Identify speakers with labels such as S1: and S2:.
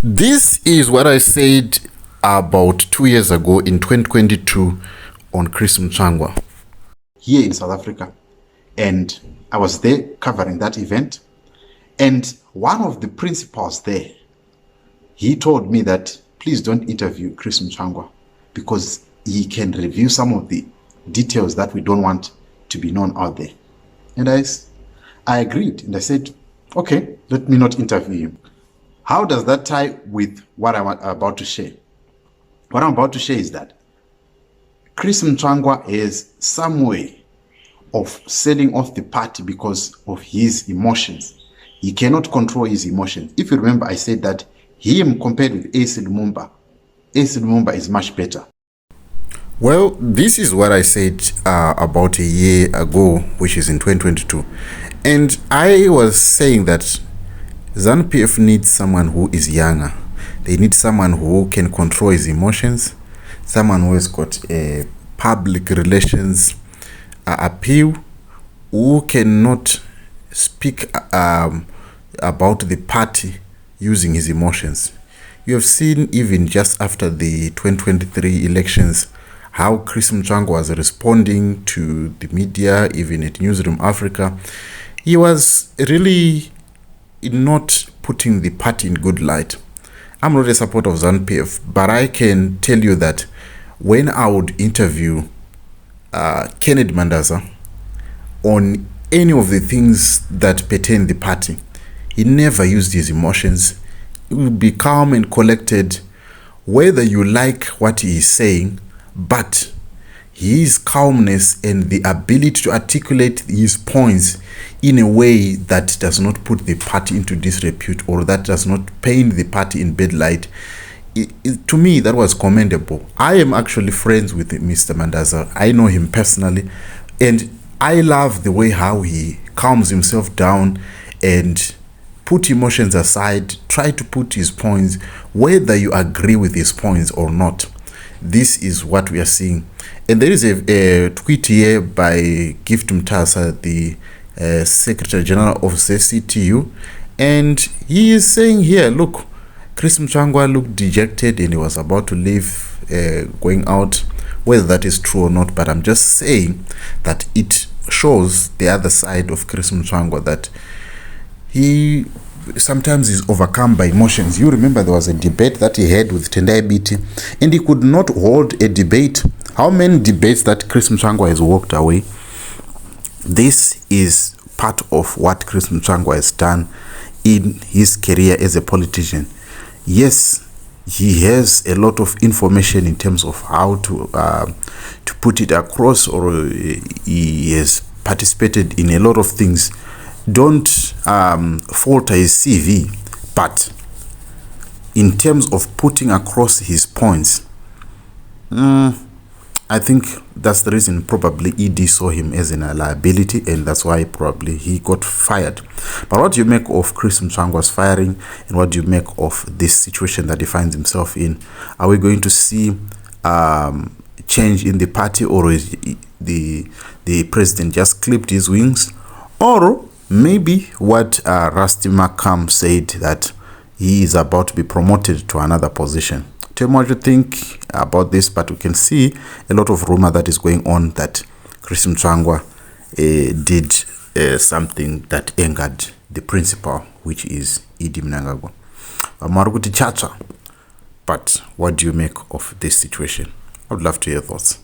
S1: This is what I said about 2 years ago in 2022 on Chris Mutsvangwa.
S2: Here in South Africa, and I was there covering that event, and one of the principals there, he told me that please don't interview Chris Mutsvangwa because he can reveal some of the details that we don't want to be known out there. And I agreed, and I said, okay, let me not interview him. How does that tie with what I'm about to share? What I'm about to share is that Chris Mutsvangwa has some way of selling off the party because of his emotions. He cannot control his emotions. If you remember, I said that him compared with AC Lumumba is much better.
S1: Well, this is what I said about a year ago, which is in 2022. And I was saying that ZANU-PF needs someone who is younger. They need someone who can control his emotions, someone who has got a public relations appeal, who cannot speak about the party using his emotions. You have seen even just after the 2023 elections how Chris Mutsvangwa was responding to the media, even at Newsroom Africa. He was really not putting the party in good light. I'm not a supporter of ZANU-PF, but I can tell you that when I would interview Kennedy Mandaza on any of the things that pertain the party, he never used his emotions. He would be calm and collected, whether you like what he is saying, but his calmness and the ability to articulate his points in a way that does not put the party into disrepute or that does not paint the party in bad light, to me, that was commendable. I am actually friends with Mr. Mandaza. I know him personally, and I love the way how he calms himself down and put emotions aside, try to put his points, whether you agree with his points or not. This is what we are seeing. And there is a tweet here by Gift Mtasa, the Secretary General of ZCTU, and he is saying here, look, Chris Mutsvangwa looked dejected and he was about to leave, going out, whether that is true or not, but I'm just saying that it shows the other side of Chris Mutsvangwa, that he sometimes is overcome by emotions. You remember there was a debate that he had with Tendai Biti, and he could not hold a debate. How many debates that Chris Mutsvangwa has walked away? This is part of what Chris Mutsvangwa has done in his career as a politician. Yes, he has a lot of information in terms of how to put it across, or he has participated in a lot of things. Don't falter his CV, but in terms of putting across his points, I think that's the reason probably ED saw him as a liability, and that's why probably he got fired. But what do you make of Chris Mutsvangwa's firing, and what do you make of this situation that he finds himself in? Are we going to see change in the party, or is the president just clipped his wings? Or maybe what Rusty McCam said, that he is about to be promoted to another position. Tell me what you think about this, but we can see a lot of rumor that is going on that Chris Mutsvangwa did something that angered the principal, which is Idi Mnangagwa. But what do you make of this situation? I would love to hear your thoughts.